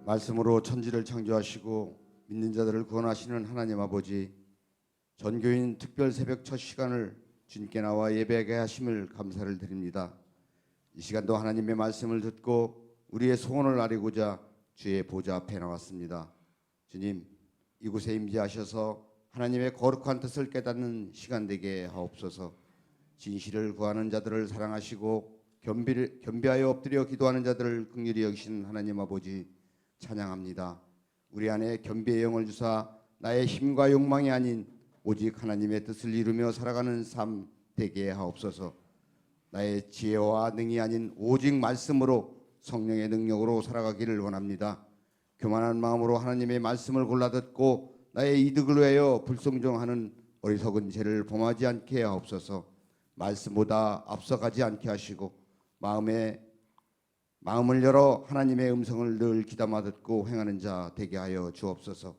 말씀으로 천지를 창조하시고 믿는 자들을 구원하시는 하나님 아버지, 전교인 특별 새벽 첫 시간을 주님께 나와 예배하게 하심을 감사를 드립니다. 이 시간도 하나님의 말씀을 듣고 우리의 소원을 아뢰고자 주의 보좌 앞에 나왔습니다. 주님, 이곳에 임재하셔서 하나님의 거룩한 뜻을 깨닫는 시간 되게 하옵소서. 진실을 구하는 자들을 사랑하시고 겸비하여 엎드려 기도하는 자들을 긍휼히 여기시는 하나님 아버지, 찬양합니다. 우리 안에 겸비의 영을 주사 나의 힘과 욕망이 아닌 오직 하나님의 뜻을 이루며 살아가는 삶 되게 하옵소서. 나의 지혜와 능이 아닌 오직 말씀으로 성령의 능력으로 살아가기를 원합니다. 교만한 마음으로 하나님의 말씀을 골라 듣고 나의 이득을 위하여 불순종하는 어리석은 죄를 범하지 않게 하옵소서. 말씀보다 앞서가지 않게 하시고 마음을 열어 하나님의 음성을 늘 귀담아 듣고 행하는 자 되게 하여 주옵소서.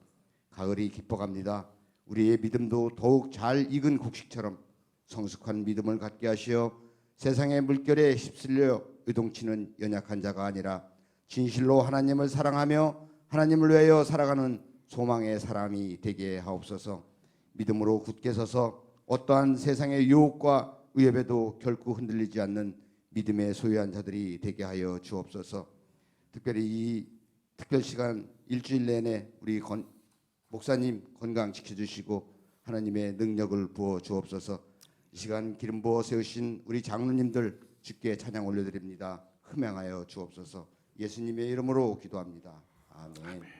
가을이 깊어갑니다. 우리의 믿음도 더욱 잘 익은 곡식처럼 성숙한 믿음을 갖게 하시어 세상의 물결에 휩쓸려 요동치는 연약한 자가 아니라 진실로 하나님을 사랑하며 하나님을 위하여 살아가는 소망의 사람이 되게 하옵소서. 믿음으로 굳게 서서 어떠한 세상의 유혹과 위협에도 결코 흔들리지 않는 믿음의 소유한 자들이 되게 하여 주옵소서. 특별히 이 특별 시간 일주일 내내 우리 목사님 건강 지켜주시고 하나님의 능력을 부어 주옵소서. 이 시간 기름 부어 세우신 우리 장로님들 주께 찬양 올려드립니다. 흠양하여 주옵소서. 예수님의 이름으로 기도합니다. 아멘.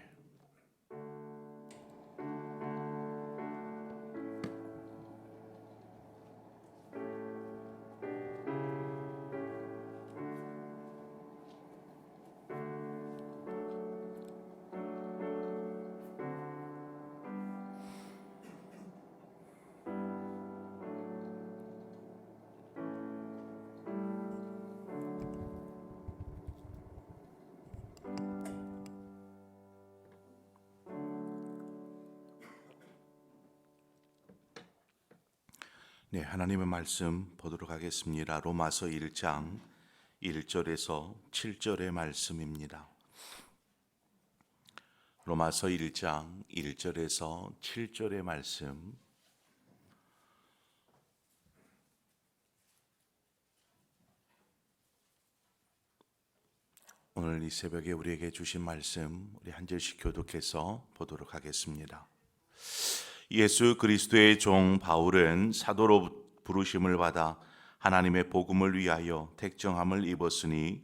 네, 하나님의 말씀 보도록 하겠습니다. 로마서 1장 1절에서 7절의 말씀입니다. 로마서 1장 1절에서 7절의 말씀. 오늘 이 새벽에 우리에게 주신 말씀 우리 한 절씩 교독해서 보도록 하겠습니다. 예수 그리스도의 종 바울은 사도로 부르심을 받아 하나님의 복음을 위하여 택정함을 입었으니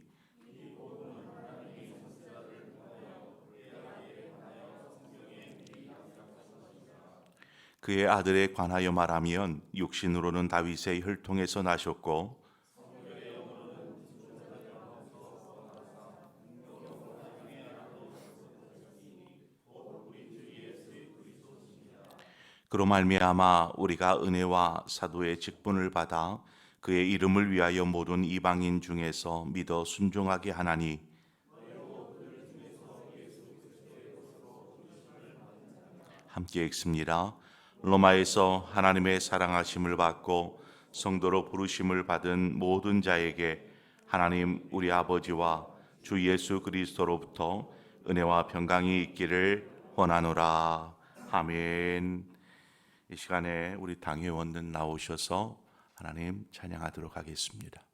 그의 아들에 관하여 말하면 육신으로는 다윗의 혈통에서 나셨고 그로 말미암아 우리가 은혜와 사도의 직분을 받아 그의 이름을 위하여 모든 이방인 중에서 믿어 순종하게 하나니 함께 읽습니다. 로마에서 하나님의 사랑하심을 받고 성도로 부르심을 받은 모든 자에게 하나님 우리 아버지와 주 예수 그리스도로부터 은혜와 평강이 있기를 원하노라. 아멘. 이 시간에 우리 당회원들 나오셔서 하나님 찬양하도록 하겠습니다.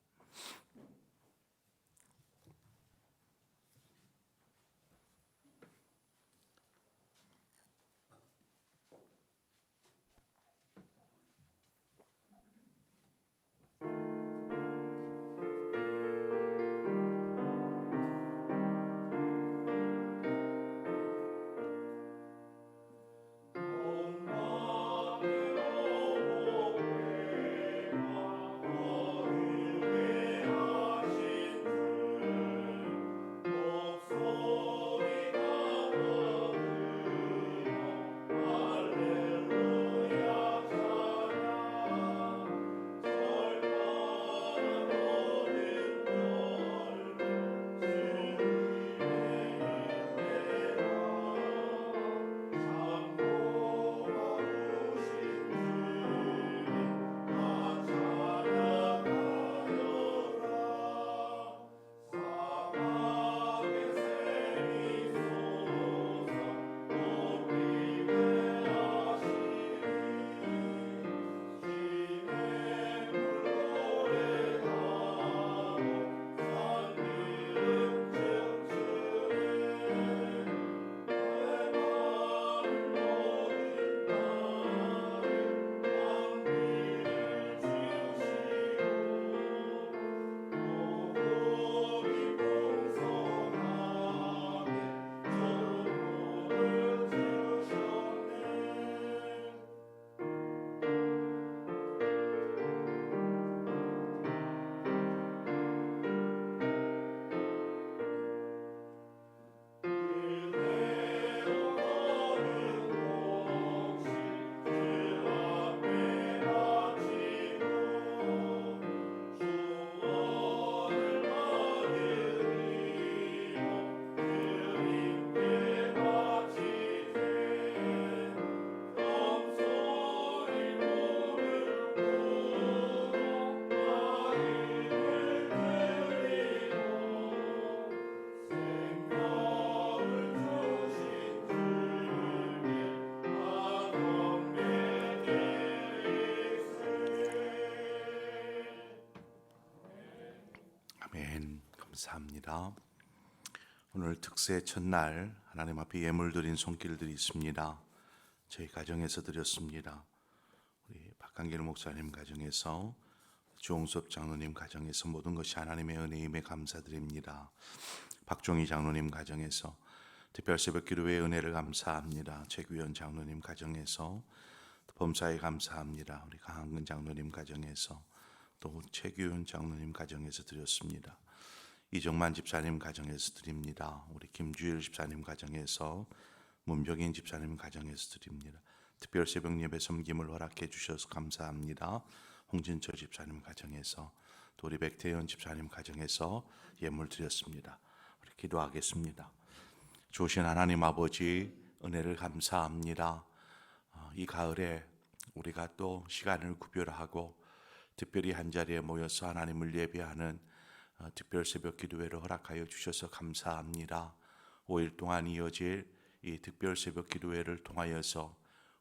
아멘. 감사합니다. 오늘 특세 첫날 하나님 앞에 예물 드린 손길들이 있습니다. 저희 가정에서 드렸습니다. 우리 박강길 목사님 가정에서, 주홍섭 장로님 가정에서 모든 것이 하나님의 은혜임에 감사드립니다. 박종희 장로님 가정에서 특별 새벽 기도의 은혜를 감사합니다. 최규현 장로님 가정에서 범사에 감사합니다. 우리 강한근 장로님 가정에서, 또 최규현 장로님 가정에서 드렸습니다. 이정만 집사님 가정에서 드립니다. 우리 김주일 집사님 가정에서, 문병인 집사님 가정에서 드립니다. 특별 새벽 예배 섬김을 허락해 주셔서 감사합니다. 홍진철 집사님 가정에서, 또 우리 백태현 집사님 가정에서 예물 드렸습니다. 우리 기도하겠습니다. 좋으신 하나님 아버지, 은혜를 감사합니다. 이 가을에 우리가 또 시간을 구별하고 특별히 한자리에 모여서 하나님을 예배하는 특별 새벽 기도회를 허락하여 주셔서 감사합니다. 5일 동안 이어질 이 특별 새벽 기도회를 통하여서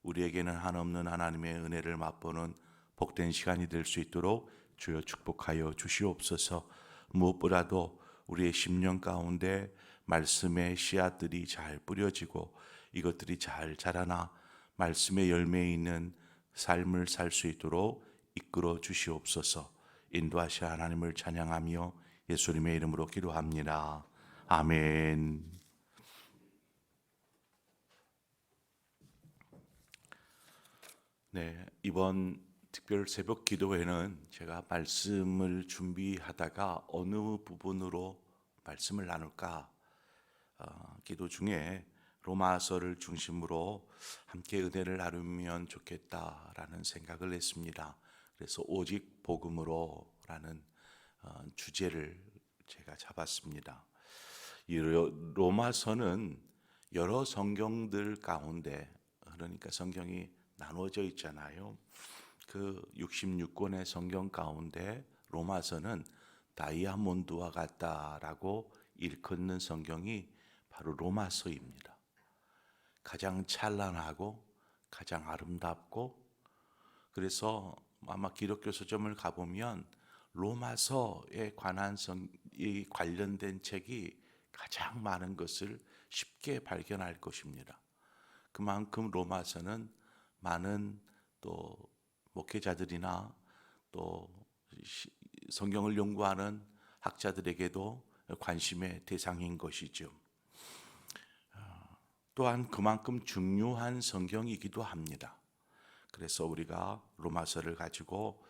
우리에게는 한없는 하나님의 은혜를 맛보는 복된 시간이 될 수 있도록 주여 축복하여 주시옵소서. 무엇보다도 우리의 심령 가운데 말씀의 씨앗들이 잘 뿌려지고 이것들이 잘 자라나 말씀의 열매에 있는 삶을 살 수 있도록 이끌어 주시옵소서. 인도하시 하나님을 찬양하며 예수님의 이름으로 기도합니다. 아멘. 네, 이번 특별 새벽 기도회는 제가 말씀을 준비하다가 어느 부분으로 말씀을 나눌까 기도 중에 로마서를 중심으로 함께 은혜를 나누면 좋겠다라는 생각을 했습니다. 그래서 오직 복음으로라는 주제를 제가 잡았습니다. 이 로마서는 여러 성경들 가운데, 그러니까 성경이 나누어져 있잖아요. 그 66권의 성경 가운데 로마서는 다이아몬드와 같다라고 일컫는 성경이 바로 로마서입니다. 가장 찬란하고 가장 아름답고, 그래서 아마 기독교 서점을 가보면 로마서에 관한 이 관련된 책이 가장 많은 것을 쉽게 발견할 것입니다. 그만큼 로마서는 많은 또 목회자들이나 또 성경을 연구하는 학자들에게도 관심의 대상인 것이죠. 또한 그만큼 중요한 성경이기도 합니다. 그래서 우리가 로마서를 가지고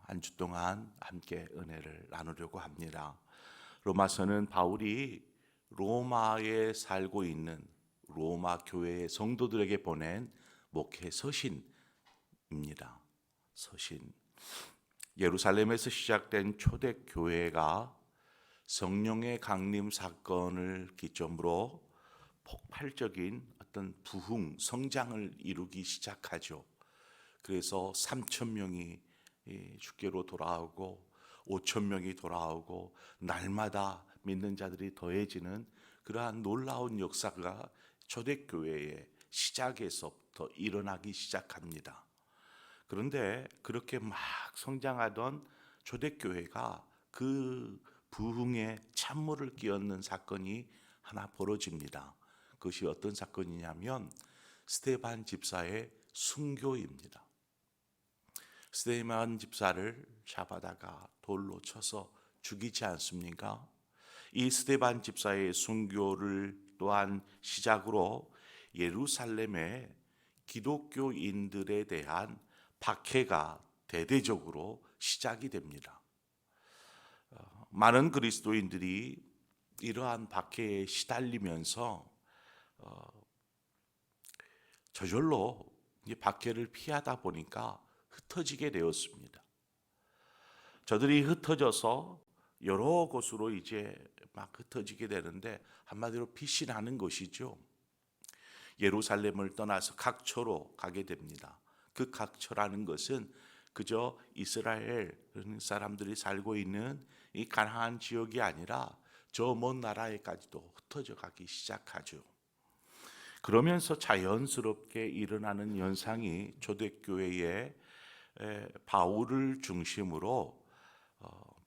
한 주 동안 함께 은혜를 나누려고 합니다. 로마서는 바울이 로마에 살고 있는 로마 교회의 성도들에게 보낸 목회 서신입니다. 서신. 예루살렘에서 시작된 초대 교회가 성령의 강림 사건을 기점으로 폭발적인 어떤 부흥, 성장을 이루기 시작하죠. 그래서 3,000명이 주께로 돌아오고 5,000명이 돌아오고 날마다 믿는 자들이 더해지는 그러한 놀라운 역사가 초대교회의 시작에서부터 일어나기 시작합니다. 그런데 그렇게 막 성장하던 초대교회가 그 부흥에 찬물을 끼얹는 사건이 하나 벌어집니다. 그것이 어떤 사건이냐면 스데반 집사의 순교입니다. 스데반 집사를 잡아다가 돌로 쳐서 죽이지 않습니까? 이 스데반 집사의 순교를 또한 시작으로 예루살렘의 기독교인들에 대한 박해가 대대적으로 시작이 됩니다. 많은 그리스도인들이 이러한 박해에 시달리면서 저절로 박해를 피하다 보니까 흩어지게 되었습니다. 저들이 흩어져서 여러 곳으로 이제 막 흩어지게 되는데 한마디로 빛이 나는 것이죠. 예루살렘을 떠나서 각처로 가게 됩니다. 그 각처라는 것은 그저 이스라엘 사람들이 살고 있는 이 가나안 지역이 아니라 저 먼 나라에까지도 흩어져 가기 시작하죠. 그러면서 자연스럽게 일어나는 현상이 초대교회의 바울을 중심으로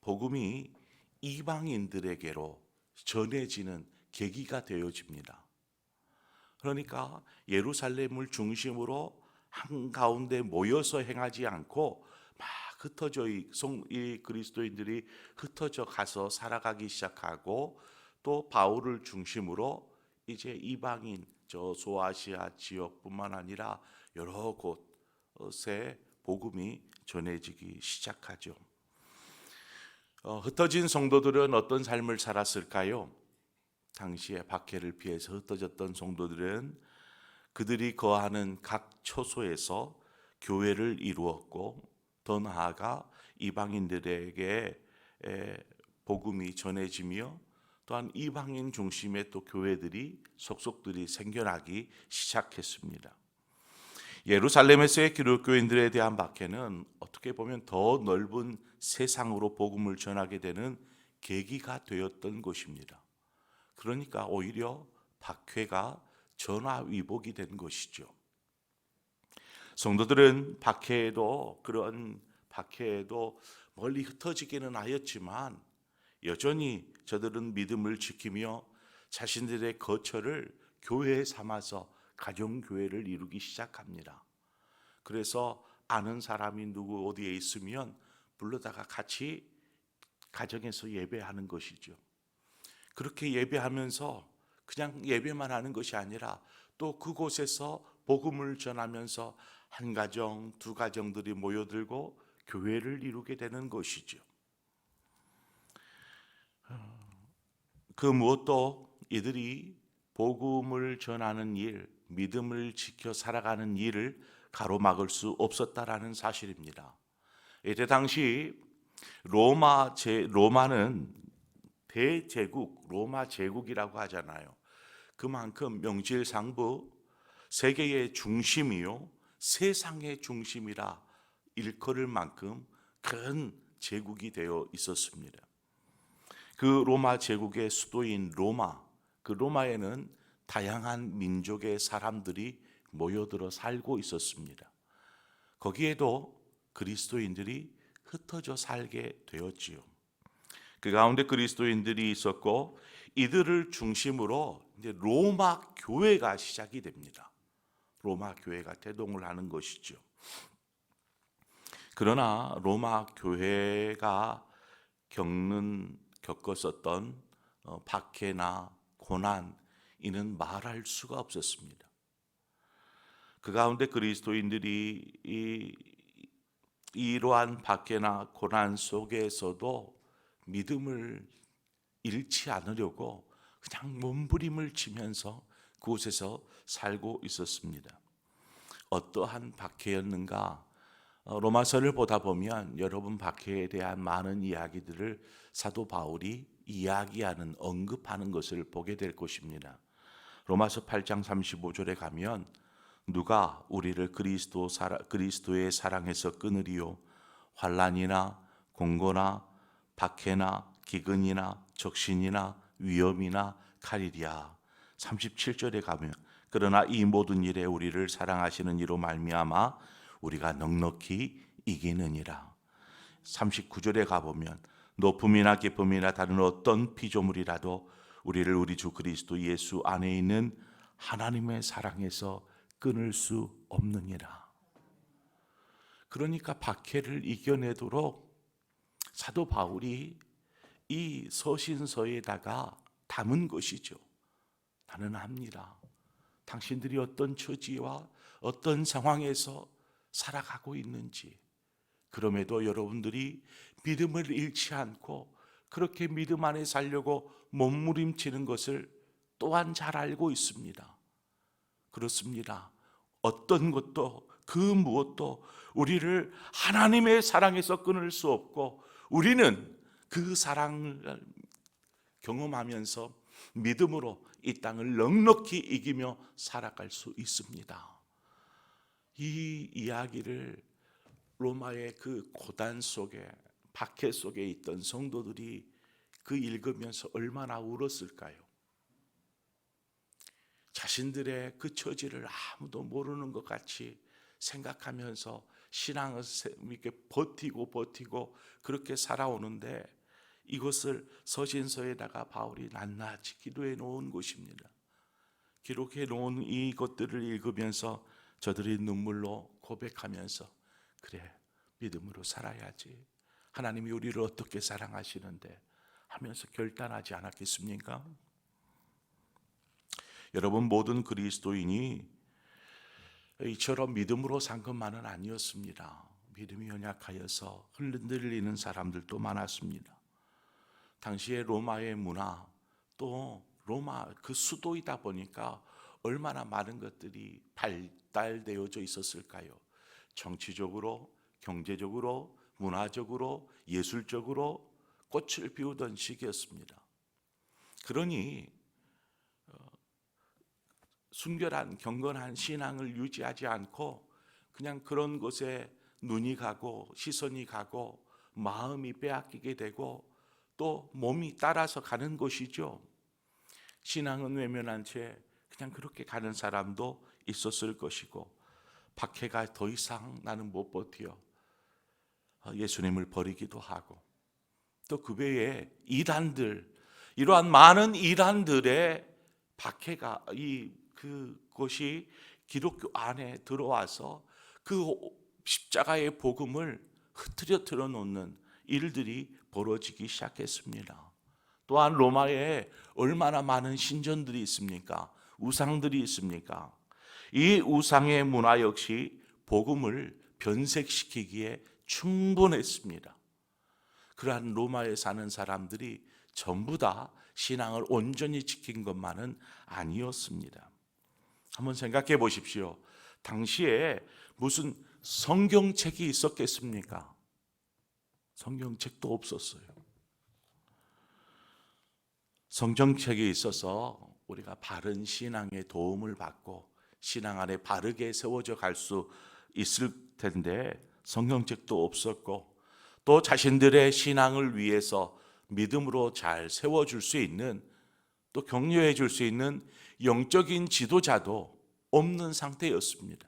복음이 이방인들에게로 전해지는 계기가 되어집니다. 그러니까 예루살렘을 중심으로 한가운데 모여서 행하지 않고 막 흩어져 이 그리스도인들이 흩어져 가서 살아가기 시작하고, 또 바울을 중심으로 이제 이방인 저 소아시아 지역뿐만 아니라 여러 곳에 복음이 전해지기 시작하죠. 흩어진 성도들은 어떤 삶을 살았을까요? 당시에 박해를 피해서 흩어졌던 성도들은 그들이 거하는 각 처소에서 교회를 이루었고, 더 나아가 이방인들에게 복음이 전해지며, 또한 이방인 중심의 또 교회들이 속속들이 생겨나기 시작했습니다. 예루살렘에서의 기독교인들에 대한 박해는 어떻게 보면 더 넓은 세상으로 복음을 전하게 되는 계기가 되었던 것입니다. 그러니까 오히려 박해가 전화위복이 된 것이죠. 성도들은 그런 박해에도 멀리 흩어지기는 하였지만 여전히 저들은 믿음을 지키며 자신들의 거처를 교회에 삼아서 가정교회를 이루기 시작합니다. 그래서 아는 사람이 누구 어디에 있으면 불러다가 같이 가정에서 예배하는 것이죠. 그렇게 예배하면서 그냥 예배만 하는 것이 아니라 또 그곳에서 복음을 전하면서 한 가정, 두 가정들이 모여들고 교회를 이루게 되는 것이죠. 그 무엇도 이들이 복음을 전하는 일, 믿음을 지켜 살아가는 일을 가로막을 수 없었다라는 사실입니다. 이때 당시 로마는 대제국, 로마 제국이라고 하잖아요. 그만큼 명실상부 세계의 중심이요, 세상의 중심이라 일컬을 만큼 큰 제국이 되어 있었습니다. 그 로마 제국의 수도인 그 로마에는 다양한 민족의 사람들이 모여들어 살고 있었습니다. 거기에도 그리스도인들이 흩어져 살게 되었지요. 그 가운데 그리스도인들이 있었고, 이들을 중심으로 이제 로마 교회가 시작이 됩니다. 로마 교회가 태동을 하는 것이죠. 그러나 로마 교회가 겪었었던 박해나 고난, 이는 말할 수가 없었습니다. 그 가운데 그리스도인들이 이러한 박해나 고난 속에서도 믿음을 잃지 않으려고 그냥 몸부림을 치면서 그곳에서 살고 있었습니다. 어떠한 박해였는가? 로마서를 보다 보면 여러분 박해에 대한 많은 이야기들을 사도 바울이 이야기하는, 언급하는 것을 보게 될 것입니다. 로마서 8장 35절에 가면 누가 우리를 그리스도의 사랑에서 끊으리요? 환난이나 공고나 박해나 기근이나 적신이나 위험이나 칼이랴. 37절에 가면 그러나 이 모든 일에 우리를 사랑하시는 이로 말미암아 우리가 넉넉히 이기느니라. 39절에 가보면 높음이나 깊음이나 다른 어떤 피조물이라도 우리를 우리 주 그리스도 예수 안에 있는 하나님의 사랑에서 끊을 수 없느니라. 그러니까 박해를 이겨내도록 사도 바울이 이 서신서에다가 담은 것이죠. 나는 압니다. 당신들이 어떤 처지와 어떤 상황에서 살아가고 있는지, 그럼에도 여러분들이 믿음을 잃지 않고 그렇게 믿음 안에 살려고 몸부림치는 것을 또한 잘 알고 있습니다. 그렇습니다. 어떤 것도 그 무엇도 우리를 하나님의 사랑에서 끊을 수 없고, 우리는 그 사랑을 경험하면서 믿음으로 이 땅을 넉넉히 이기며 살아갈 수 있습니다. 이 이야기를 로마의 그 고단 속에, 박해 속에 있던 성도들이 그 읽으면서 얼마나 울었을까요? 자신들의 그 처지를 아무도 모르는 것 같이 생각하면서 신앙을 이렇게 버티고 그렇게 살아오는데, 이것을 서신서에다가 바울이 낱낱이 기록해 놓은 곳입니다. 기록해 놓은 이것들을 읽으면서 저들이 눈물로 고백하면서 그래, 믿음으로 살아야지. 하나님이 우리를 어떻게 사랑하시는데 하면서 결단하지 않았겠습니까? 여러분, 모든 그리스도인이 이처럼 믿음으로 산 것만은 아니었습니다. 믿음이 연약하여서 흔들리는 사람들도 많았습니다. 당시에 로마의 문화, 또 로마 그 수도이다 보니까 얼마나 많은 것들이 발달되어져 있었을까요? 정치적으로, 경제적으로, 문화적으로, 예술적으로 꽃을 피우던 시기였습니다. 그러니 순결한 경건한 신앙을 유지하지 않고 그냥 그런 곳에 눈이 가고 시선이 가고 마음이 빼앗기게 되고 또 몸이 따라서 가는 것이죠. 신앙은 외면한 채 그냥 그렇게 가는 사람도 있었을 것이고, 박해가 더 이상 나는 못 버텨 예수님을 버리기도 하고, 또 그 외에 이단들, 이러한 많은 이단들의 박해가 그것이 기독교 안에 들어와서 그 십자가의 복음을 흐트려 놓는 일들이 벌어지기 시작했습니다. 또한 로마에 얼마나 많은 신전들이 있습니까? 우상들이 있습니까? 이 우상의 문화 역시 복음을 변색시키기에 충분했습니다. 그러한 로마에 사는 사람들이 전부 다 신앙을 온전히 지킨 것만은 아니었습니다. 한번 생각해 보십시오. 당시에 무슨 성경책이 있었겠습니까? 성경책도 없었어요. 성경책이 있어서 우리가 바른 신앙의 도움을 받고 신앙 안에 바르게 세워져 갈 수 있을 텐데 성경책도 없었고, 또 자신들의 신앙을 위해서 믿음으로 잘 세워줄 수 있는, 또 격려해 줄 수 있는 영적인 지도자도 없는 상태였습니다.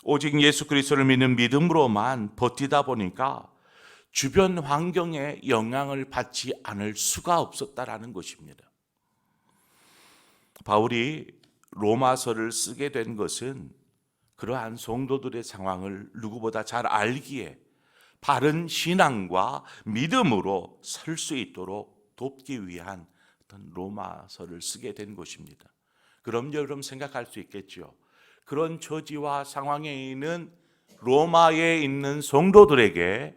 오직 예수 그리스도를 믿는 믿음으로만 버티다 보니까 주변 환경에 영향을 받지 않을 수가 없었다라는 것입니다. 바울이 로마서를 쓰게 된 것은 그러한 성도들의 상황을 누구보다 잘 알기에 바른 신앙과 믿음으로 설 수 있도록 돕기 위한 어떤 로마서를 쓰게 된 것입니다. 그럼 여러분 생각할 수 있겠죠. 그런 처지와 상황에 있는 로마에 있는 성도들에게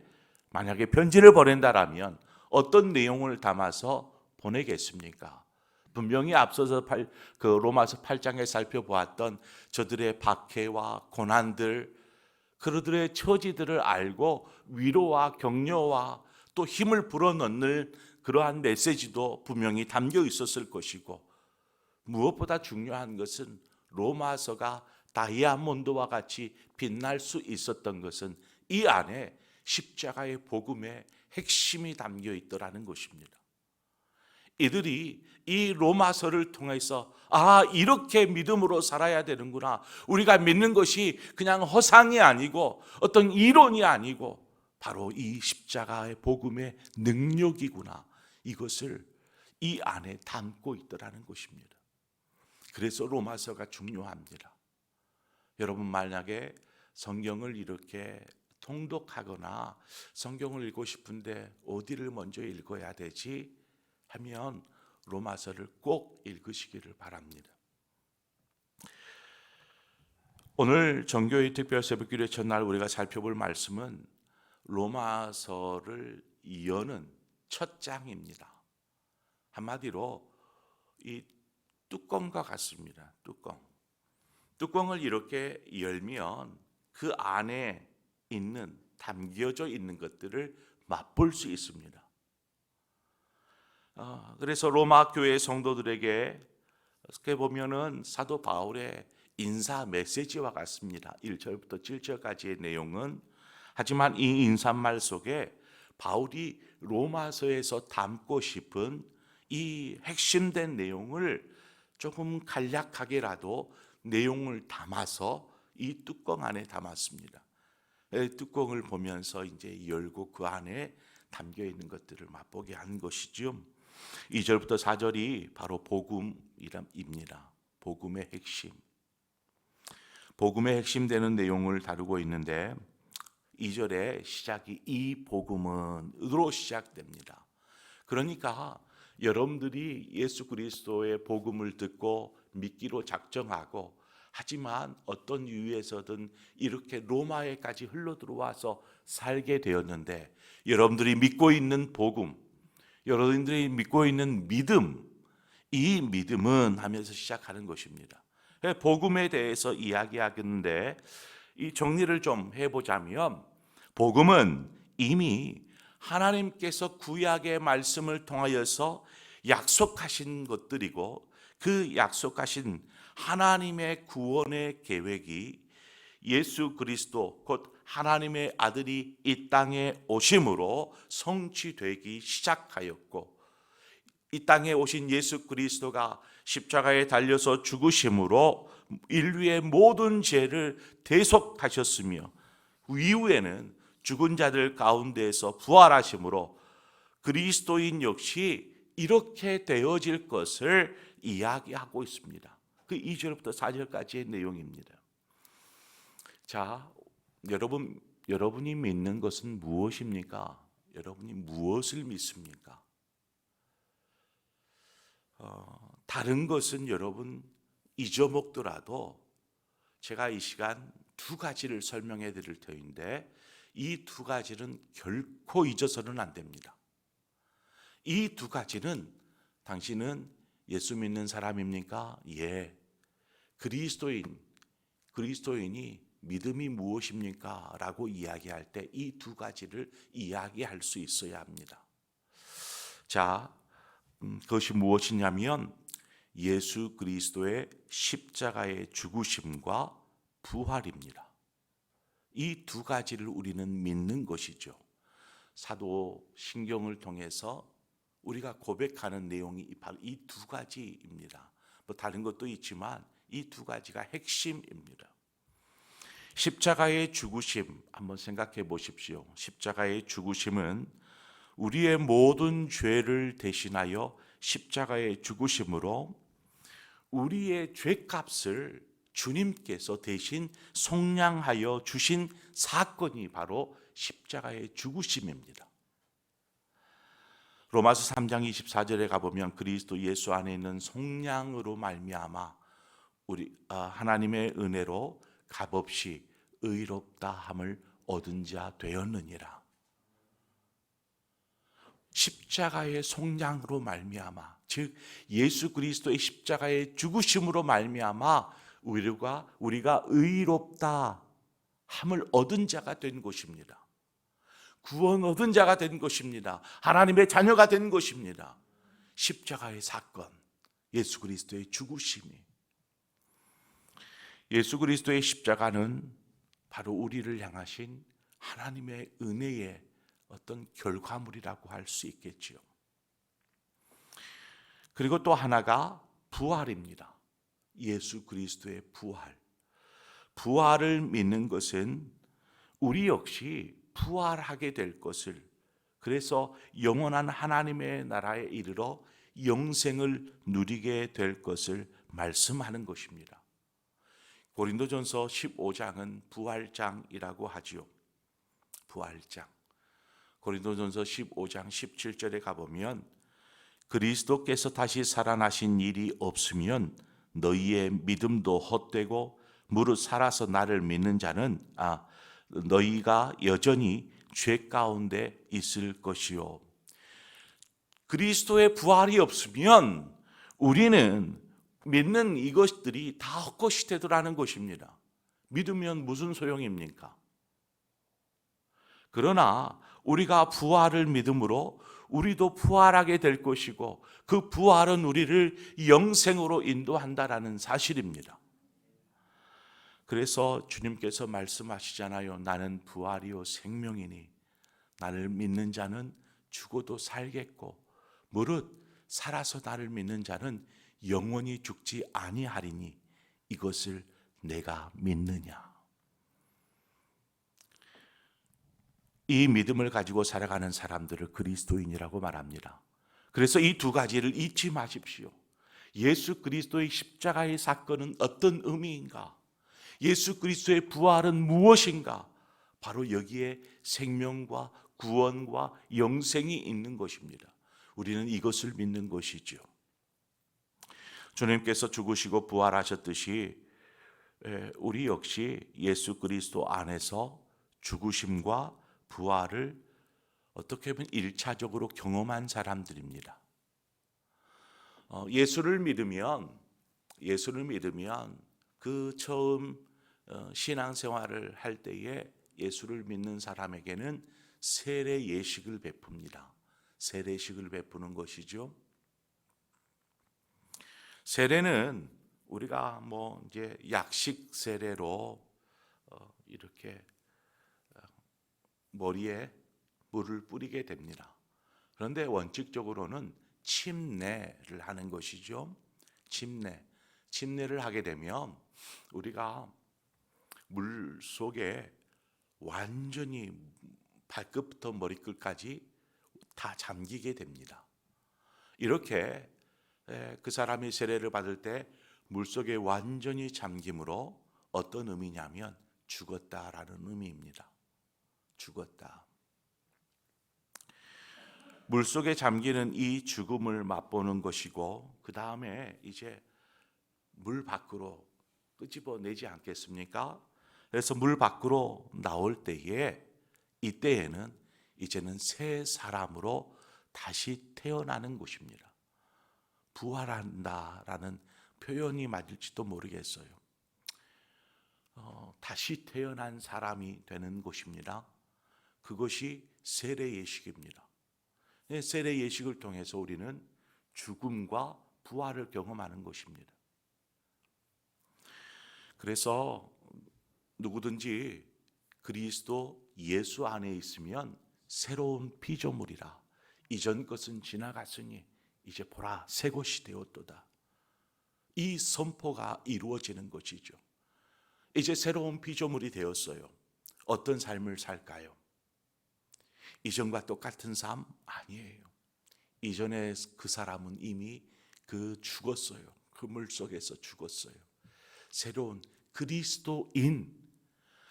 만약에 편지를 보낸다라면 어떤 내용을 담아서 보내겠습니까? 분명히 앞서서 그 로마서 8장에 살펴보았던 저들의 박해와 고난들, 그들의 처지들을 알고 위로와 격려와 또 힘을 불어넣는 그러한 메시지도 분명히 담겨 있었을 것이고, 무엇보다 중요한 것은 로마서가 다이아몬드와 같이 빛날 수 있었던 것은 이 안에 십자가의 복음의 핵심이 담겨 있더라는 것입니다. 이들이 이 로마서를 통해서 이렇게 믿음으로 살아야 되는구나, 우리가 믿는 것이 그냥 허상이 아니고 어떤 이론이 아니고 바로 이 십자가의 복음의 능력이구나, 이것을 이 안에 담고 있더라는 것입니다. 그래서 로마서가 중요합니다. 여러분, 만약에 성경을 이렇게 통독하거나 성경을 읽고 싶은데 어디를 먼저 읽어야 되지 하면 로마서를 꼭 읽으시기를 바랍니다. 오늘 정교회 특별 새벽기도의 첫날 우리가 살펴볼 말씀은 로마서를 여는 첫 장입니다. 한마디로 이 뚜껑과 같습니다. 뚜껑을 이렇게 열면 그 안에 있는, 담겨져 있는 것들을 맛볼 수 있습니다. 그래서 로마 교회 성도들에게 어떻게 보면은 사도 바울의 인사 메시지와 같습니다. 1절부터 7절까지의 내용은. 하지만 이 인사말 속에 바울이 로마서에서 담고 싶은 이 핵심된 내용을 조금 간략하게라도 내용을 담아서 이 뚜껑 안에 담았습니다. 뚜껑을 보면서 이제 열고 그 안에 담겨 있는 것들을 맛보게 한 것이죠. 2절부터 4절이 바로 복음입니다. 복음의 핵심. 복음의 핵심 되는 내용을 다루고 있는데 2절의 시작이 이 복음은으로 시작됩니다. 그러니까 여러분들이 예수 그리스도의 복음을 듣고 믿기로 작정하고 하지만 어떤 이유에서든 이렇게 로마에까지 흘러 들어와서 살게 되었는데 여러분들이 믿고 있는 복음, 여러분들이 믿고 있는 믿음, 이 믿음은 하면서 시작하는 것입니다. 복음에 대해서 이야기하겠는데 이 정리를 좀 해보자면 복음은 이미 하나님께서 구약의 말씀을 통하여서 약속하신 것들이고 그 약속하신 하나님의 구원의 계획이 예수 그리스도 곧 하나님의 아들이 이 땅에 오심으로 성취되기 시작하였고 이 땅에 오신 예수 그리스도가 십자가에 달려서 죽으심으로 인류의 모든 죄를 대속하셨으며 이후에는 죽은 자들 가운데에서 부활하심으로 그리스도인 역시 이렇게 되어질 것을 이야기하고 있습니다. 그 2절부터 4절까지의 내용입니다. 자, 여러분이 믿는 것은 무엇입니까? 여러분이 무엇을 믿습니까? 다른 것은 여러분 잊어먹더라도 제가 이 시간 두 가지를 설명해 드릴 터인데 이 두 가지는 결코 잊어서는 안 됩니다. 이 두 가지는 당신은 예수 믿는 사람입니까? 예. 그리스도인이 믿음이 무엇입니까? 라고 이야기할 때 이 두 가지를 이야기할 수 있어야 합니다. 자, 그것이 무엇이냐면 예수 그리스도의 십자가의 죽으심과 부활입니다. 이 두 가지를 우리는 믿는 것이죠. 사도 신경을 통해서 우리가 고백하는 내용이 바로 이 두 가지입니다. 뭐 다른 것도 있지만 이 두 가지가 핵심입니다. 십자가의 죽으심 한번 생각해 보십시오. 십자가의 죽으심은 우리의 모든 죄를 대신하여 십자가의 죽으심으로 우리의 죄값을 주님께서 대신 속량하여 주신 사건이 바로 십자가의 죽으심입니다. 로마서 3장 24절에 가보면 그리스도 예수 안에 있는 속량으로 말미암아 우리 하나님의 은혜로 값없이 의롭다함을 얻은 자 되었느니라. 십자가의 속량으로 말미암아, 즉 예수 그리스도의 십자가의 죽으심으로 말미암아 우리가 의롭다 함을 얻은 자가 된 것입니다. 구원 얻은 자가 된 것입니다. 하나님의 자녀가 된 것입니다. 십자가의 사건, 예수 그리스도의 죽으심이. 예수 그리스도의 십자가는 바로 우리를 향하신 하나님의 은혜의 어떤 결과물이라고 할 수 있겠지요. 그리고 또 하나가 부활입니다. 예수 그리스도의 부활. 부활을 믿는 것은 우리 역시 부활하게 될 것을, 그래서 영원한 하나님의 나라에 이르러 영생을 누리게 될 것을 말씀하는 것입니다. 고린도전서 15장은 부활장이라고 하지요. 부활장. 고린도전서 15장 17절에 가보면 그리스도께서 다시 살아나신 일이 없으면 너희의 믿음도 헛되고 무릇 살아서 나를 믿는 자는 너희가 여전히 죄 가운데 있을 것이요. 그리스도의 부활이 없으면 우리는 믿는 이것들이 다 헛것이 되더라는 것입니다. 믿으면 무슨 소용입니까? 그러나 우리가 부활을 믿음으로 우리도 부활하게 될 것이고 그 부활은 우리를 영생으로 인도한다라는 사실입니다. 그래서 주님께서 말씀하시잖아요. 나는 부활이요 생명이니 나를 믿는 자는 죽어도 살겠고 무릇 살아서 나를 믿는 자는 영원히 죽지 아니하리니 이것을 내가 믿느냐. 이 믿음을 가지고 살아가는 사람들을 그리스도인이라고 말합니다. 그래서 이 두 가지를 잊지 마십시오. 예수 그리스도의 십자가의 사건은 어떤 의미인가? 예수 그리스도의 부활은 무엇인가? 바로 여기에 생명과 구원과 영생이 있는 것입니다. 우리는 이것을 믿는 것이죠. 주님께서 죽으시고 부활하셨듯이 우리 역시 예수 그리스도 안에서 죽으심과 부활을 어떻게 보면 1차적으로 경험한 사람들입니다. 예수를 믿으면 그 처음 신앙생활을 할 때에 예수를 믿는 사람에게는 세례 예식을 베풉니다. 세례식을 베푸는 것이죠. 세례는 우리가 이제 약식 세례로 이렇게 머리에 물을 뿌리게 됩니다. 그런데 원칙적으로는 침례를 하는 것이죠. 침례를 하게 되면 우리가 물 속에 완전히 발끝부터 머리끝까지 다 잠기게 됩니다. 이렇게 그 사람이 세례를 받을 때 물속에 완전히 잠김으로 어떤 의미냐면 죽었다라는 의미입니다. 죽었다. 물속에 잠기는 이 죽음을 맛보는 것이고, 그 다음에 이제 물 밖으로 끄집어내지 않겠습니까? 그래서 물 밖으로 나올 때에 이때에는 이제는 새 사람으로 다시 태어나는 것입니다. 부활한다라는 표현이 맞을지도 모르겠어요. 다시 태어난 사람이 되는 것입니다. 그것이 세례 예식입니다. 세례 예식을 통해서 우리는 죽음과 부활을 경험하는 것입니다. 그래서 누구든지 그리스도 예수 안에 있으면 새로운 피조물이라. 이전 것은 지나갔으니 이제 보라 새 것이 되었도다. 이 선포가 이루어지는 것이죠. 이제 새로운 피조물이 되었어요. 어떤 삶을 살까요? 이전과 똑같은 삶 아니에요. 이전에 그 사람은 이미 죽었어요. 그 물 속에서 죽었어요. 새로운 그리스도인,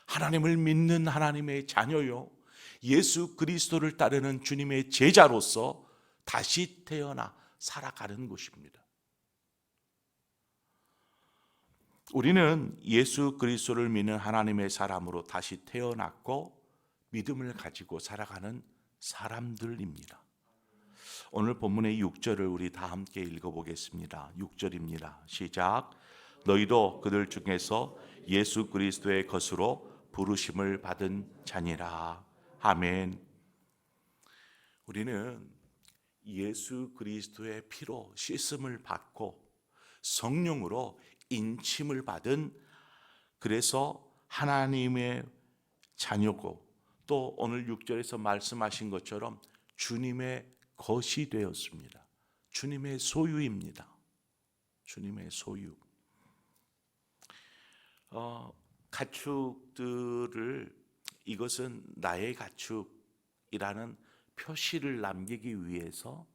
하나님을 믿는 하나님의 자녀요, 예수 그리스도를 따르는 주님의 제자로서 다시 태어나 살아가는 것입니다. 우리는 예수 그리스도를 믿는 하나님의 사람으로 다시 태어났고 믿음을 가지고 살아가는 사람들입니다. 오늘 본문의 6절을 우리 다 함께 읽어보겠습니다. 6절입니다. 시작. 너희도 그들 중에서 예수 그리스도의 것으로 부르심을 받은 자니라. 아멘. 우리는 예수 그리스도의 피로 씻음을 받고 성령으로 인침을 받은, 그래서 하나님의 자녀고, 또 오늘 6절에서 말씀하신 것처럼 주님의 것이 되었습니다. 주님의 소유입니다. 주님의 소유. 가축들을 이것은 나의 가축이라는 표시를 남기기 위해서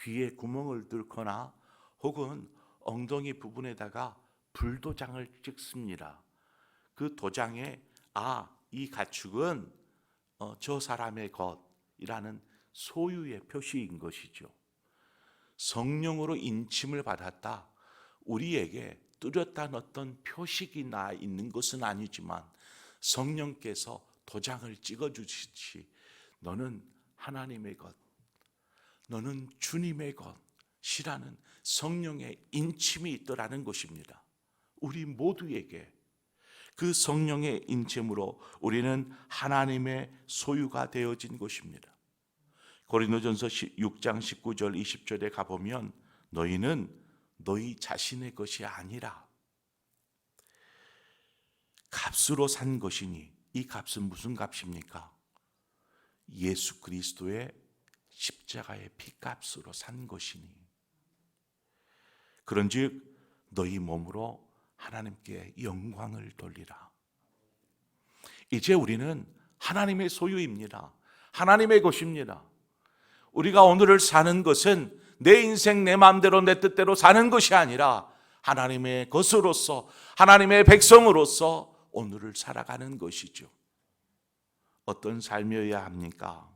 귀에 구멍을 뚫거나 혹은 엉덩이 부분에다가 불도장을 찍습니다. 그 도장에 이 가축은 저 사람의 것이라는 소유의 표시인 것이죠. 성령으로 인침을 받았다. 우리에게 뚜렷한 어떤 표식이 나 있는 것은 아니지만 성령께서 도장을 찍어주시듯이 너는 하나님의 것, 너는 주님의 것이라는 성령의 인침이 있더라는 것입니다. 우리 모두에게 그 성령의 인침으로 우리는 하나님의 소유가 되어진 것입니다. 고린도전서 6장 19절 20절에 가보면 너희는 너희 자신의 것이 아니라 값으로 산 것이니, 이 값은 무슨 값입니까? 예수 그리스도의 십자가의 피값으로 산 것이니 그런즉 너희 몸으로 하나님께 영광을 돌리라. 이제 우리는 하나님의 소유입니다. 하나님의 것입니다. 우리가 오늘을 사는 것은 내 인생 내 마음대로 내 뜻대로 사는 것이 아니라 하나님의 것으로서, 하나님의 백성으로서 오늘을 살아가는 것이죠. 어떤 삶이어야 합니까?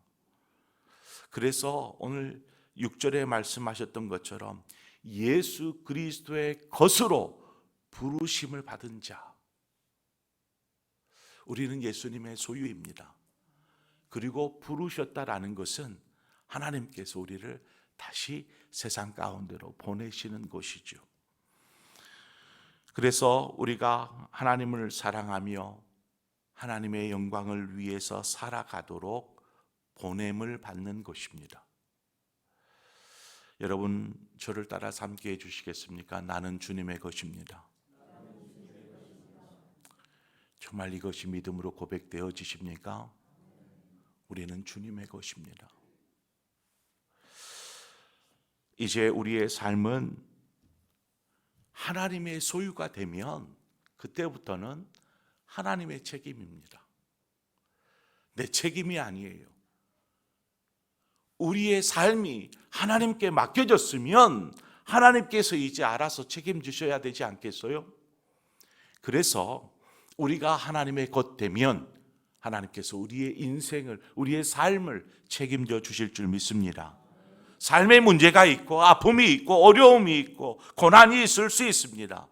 그래서 오늘 6절에 말씀하셨던 것처럼 예수 그리스도의 것으로 부르심을 받은 자, 우리는 예수님의 소유입니다. 그리고 부르셨다라는 것은 하나님께서 우리를 다시 세상 가운데로 보내시는 것이죠. 그래서 우리가 하나님을 사랑하며 하나님의 영광을 위해서 살아가도록 보냄을 받는 것입니다. 여러분, 저를 따라 삼게 해주시겠습니까? 나는 주님의 것입니다. 정말 이것이 믿음으로 고백되어지십니까? 우리는 주님의 것입니다. 이제 우리의 삶은 하나님의 소유가 되면 그때부터는 하나님의 책임입니다. 내 책임이 아니에요. 우리의 삶이 하나님께 맡겨졌으면 하나님께서 이제 알아서 책임지셔야 되지 않겠어요? 그래서 우리가 하나님의 것 되면 하나님께서 우리의 인생을, 우리의 삶을 책임져 주실 줄 믿습니다. 삶에 문제가 있고 아픔이 있고 어려움이 있고 고난이 있을 수 있습니다.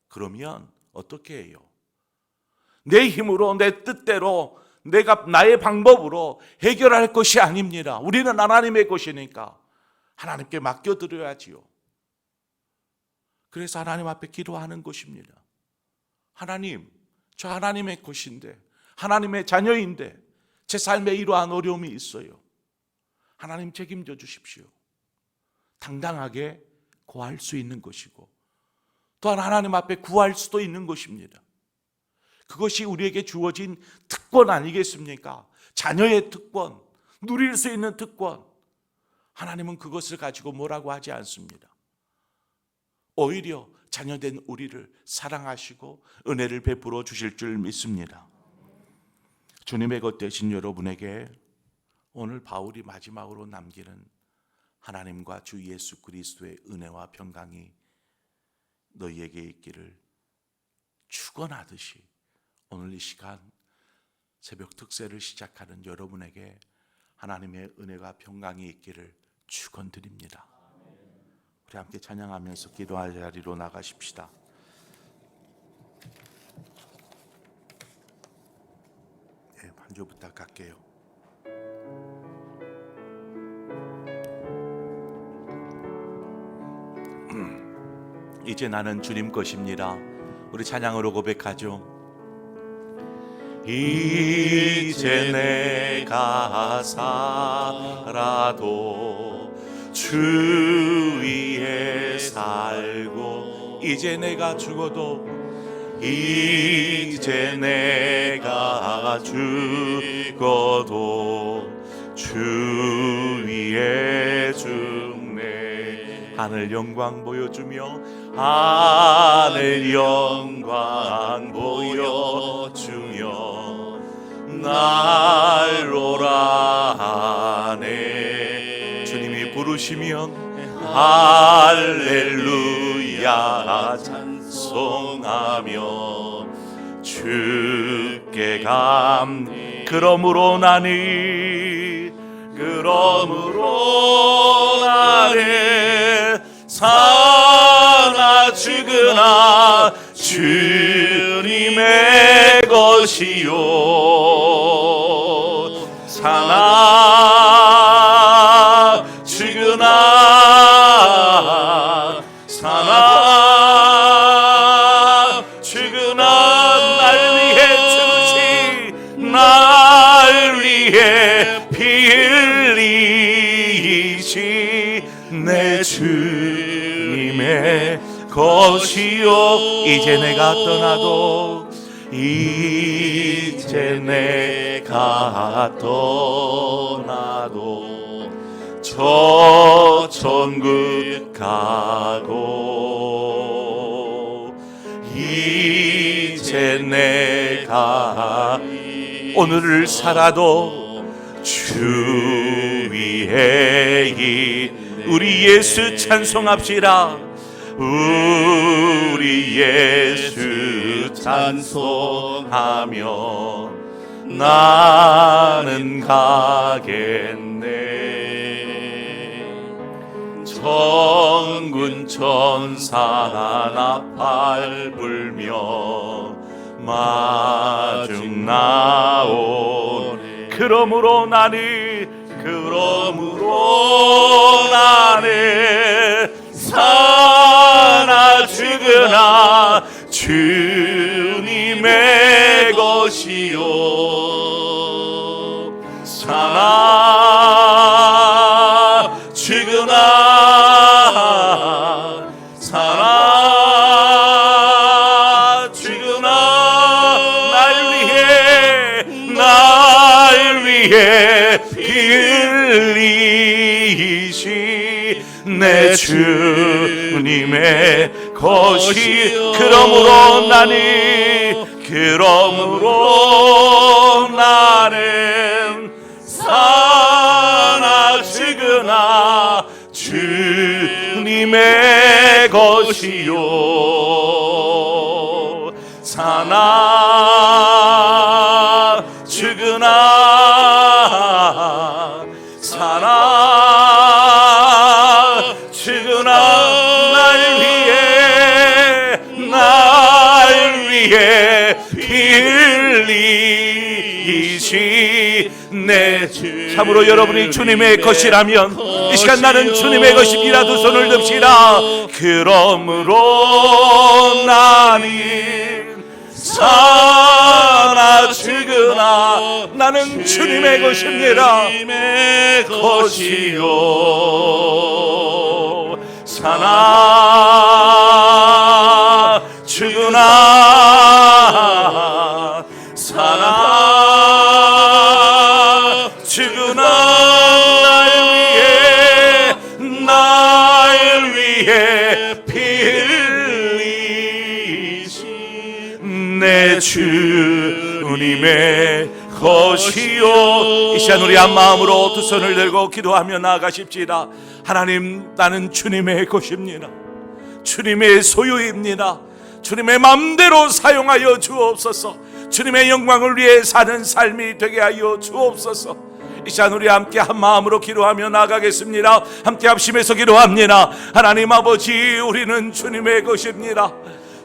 그러면 어떻게 해요? 내 힘으로, 내 뜻대로, 내가 나의 방법으로 해결할 것이 아닙니다. 우리는 하나님의 것이니까 하나님께 맡겨드려야지요. 그래서 하나님 앞에 기도하는 것입니다. 하나님, 저 하나님의 것인데, 하나님의 자녀인데 제 삶에 이러한 어려움이 있어요. 하나님 책임져 주십시오. 당당하게 고할 수 있는 것이고 또한 하나님 앞에 구할 수도 있는 것입니다. 그것이 우리에게 주어진 특권 아니겠습니까? 자녀의 특권, 누릴 수 있는 특권. 하나님은 그것을 가지고 뭐라고 하지 않습니다. 오히려 자녀된 우리를 사랑하시고 은혜를 베풀어 주실 줄 믿습니다. 주님의 것 되신 여러분에게 오늘 바울이 마지막으로 남기는 하나님과 주 예수 그리스도의 은혜와 평강이 너희에게 있기를 축원하듯이 오늘 이 시간 새벽 특세를 시작하는 여러분에게 하나님의 은혜와 평강이 있기를 축원드립니다. 우리 함께 찬양하면서 기도할 자리로 나가십시다. 네, 반주 부탁할게요. 이제 나는 주님 것입니다. 우리 찬양으로 고백하죠. 이제 내가 살아도 주 위에 살고 이제 내가 죽어도 이제 내가 죽어도 주 위에 죽네. 하늘 영광 보여주며 하늘 영광 보여주며 날 오라하네. 주님이 부르시면 할렐루야 찬송하며 주께 그러므로 나는 사나 죽으나 주님의 것이요 사나 죽으나 날 위해 죽으시 날 위해 피 흘리시 내 주님의 것이요 이제 내가 떠나도 이제 내가 떠나도 저 천국 가고 이제 내가 오늘을 살아도 주 주 위에 있네. 우리 예수 찬송합시다. 우리 예수 찬송하며 나는 가겠네. 천군 천사 나팔 불며 마중 나오네. 그러므로 나는 사나 죽으나 주님의 것이요. 사나 죽으나 날 위해 빌리시 내 주님의 것이. 그러므로 나는 사나 죽으나 주님의 것이요. 사나 죽으나 날 위해 빌리시 내 주. 참으로 여러분이 주님의 것이라면 이 시간 나는 주님의 것입니다. 두 손을 듭시다. 그러므로 나는 사나 죽으나 나는 주님의 것입니다. 사나 죽으나 날 위해 빌리시 내 주님의 것이요. 이 시간 우리 한 마음으로 두 손을 들고 기도하며 나아가십시다. 하나님, 나는 주님의 것입니다. 주님의 소유입니다. 주님의 마음대로 사용하여 주옵소서. 주님의 영광을 위해 사는 삶이 되게 하여 주옵소서. 이 시간 우리 함께 한 마음으로 기도하며 나가겠습니다. 함께 합심해서 기도합니다. 하나님 아버지, 우리는 주님의 것입니다.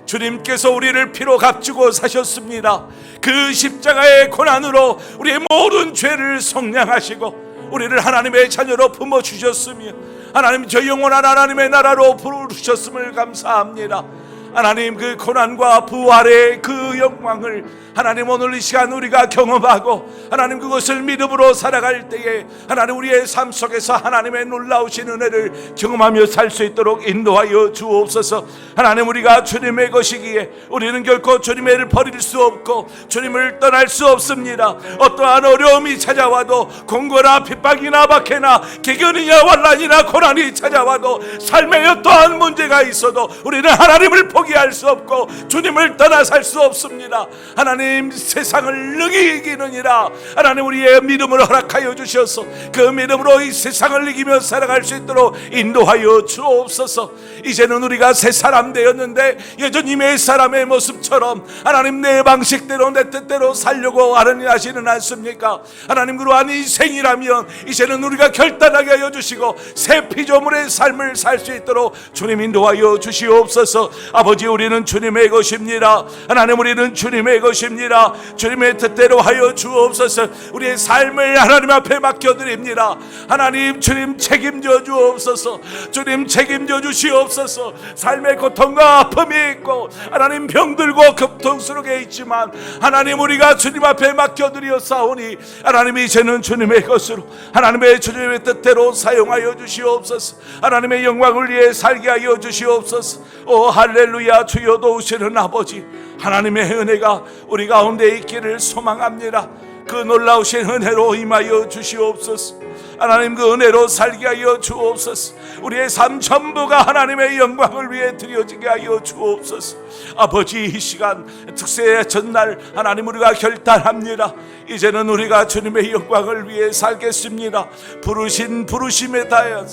주님께서 우리를 피로 값주고 사셨습니다. 그 십자가의 고난으로 우리의 모든 죄를 속량하시고 우리를 하나님의 자녀로 품어주셨으며 하나님, 저 영원한 하나님의 나라로 부르셨음을 감사합니다. 하나님, 그 고난과 부활의 그 영광을 하나님 오늘 이 시간 우리가 경험하고 하나님 그것을 믿음으로 살아갈 때에 하나님 우리의 삶 속에서 하나님의 놀라우신 은혜를 경험하며 살 수 있도록 인도하여 주옵소서. 하나님, 우리가 주님의 것이기에 우리는 결코 주님을 버릴 수 없고 주님을 떠날 수 없습니다. 어떠한 어려움이 찾아와도 공고나 핍박이나 박해나 개견이나 환난이나 고난이 찾아와도 삶에 어떠한 문제가 있어도 우리는 하나님을 포기할 수 없고 주님을 떠나 살 수 없습니다. 하나님, 세상을 능히 이기느니라. 하나님, 우리의 믿음을 허락하여 주셔서 그 믿음으로 이 세상을 이기며 살아갈 수 있도록 인도하여 주옵소서. 이제는 우리가 새 사람 되었는데 여전히 매 사람의 모습처럼 하나님 내 방식대로 내 뜻대로 살려고 하시는 않습니까? 하나님, 그러한 인생이라면 이제는 우리가 결단하게 하여 주시고 새 피조물의 삶을 살 수 있도록 주님 인도하여 주시옵소서. 아버지, 우리는 주님의 것입니다. 하나님, 우리는 주님의 것입니다. 주님의 뜻대로 하여 주옵소서. 우리의 삶을 하나님 앞에 맡겨드립니다. 하나님, 주님 책임져 주옵소서. 주님 책임져 주시옵소서. 삶의 고통과 아픔이 있고 하나님 병들고 급통스럽게 있지만 하나님, 우리가 주님 앞에 맡겨드렸사오니 하나님, 이제는 주님의 것으로 하나님의 주님의 뜻대로 사용하여 주시옵소서. 하나님의 영광을 위해 살게 하여 주시옵소서. 오 할렐루야. 주여 도우시는 아버지, 하나님의 은혜가 우리 가운데 있기를 소망합니다. 그 놀라우신 은혜로 임하여 주시옵소서. 하나님 그 은혜로 살게 하여 주옵소서. 우리의 삶 전부가 하나님의 영광을 위해 드려지게 하여 주옵소서. 아버지, 이 시간 특세의 전날 하나님 우리가 결단합니다. 이제는 우리가 주님의 영광을 위해 살겠습니다. 부르신 부르심에 다하여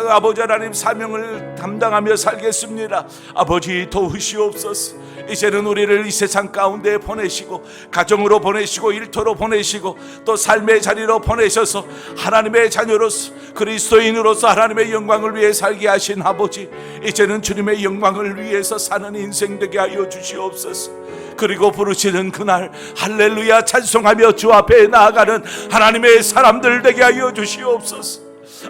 아버지 하나님 사명을 담당하며 살겠습니다. 아버지, 도우시옵소서. 이제는 우리를 이 세상 가운데 보내시고 가정으로 보내시고 일터로 보내시고 또 삶의 자리로 보내셔서 하나님의 자녀로서 그리스도인으로서 하나님의 영광을 위해 살게 하신 아버지, 이제는 주님의 영광을 위해서 사는 인생 되게 하여 주시옵소서. 그리고 부르시는 그날 할렐루야 찬송하며 주 앞에 나아가는 하나님의 사람들 되게 하여 주시옵소서.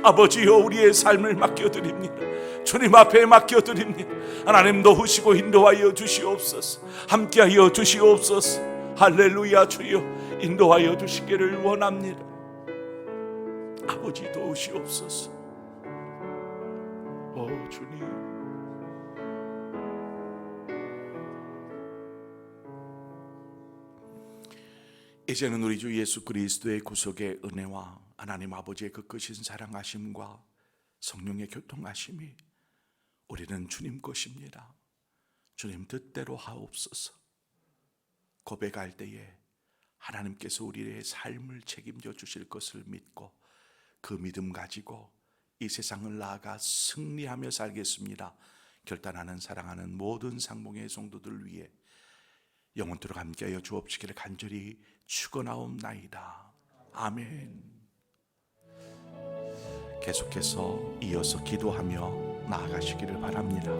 아버지여, 우리의 삶을 맡겨드립니다. 주님 앞에 맡겨드립니다. 하나님 도우시고 인도하여 주시옵소서. 함께하여 주시옵소서. 할렐루야. 주여 인도하여 주시기를 원합니다. 아버지 도우시옵소서. 오 주님, 이제는 우리 주 예수 그리스도의 구속의 은혜와 하나님 아버지의 그 크신 사랑하심과 성령의 교통하심이 우리는 주님 것입니다. 주님 뜻대로 하옵소서. 고백할 때에 하나님께서 우리의 삶을 책임져 주실 것을 믿고 그 믿음 가지고 이 세상을 나아가 승리하며 살겠습니다. 결단하는 사랑하는 모든 상봉의 성도들 위해 영원토록 함께하여 주옵시기를 간절히 축원하옵나이다. 아멘. 계속해서 이어서 기도하며 나아가시기를 바랍니다.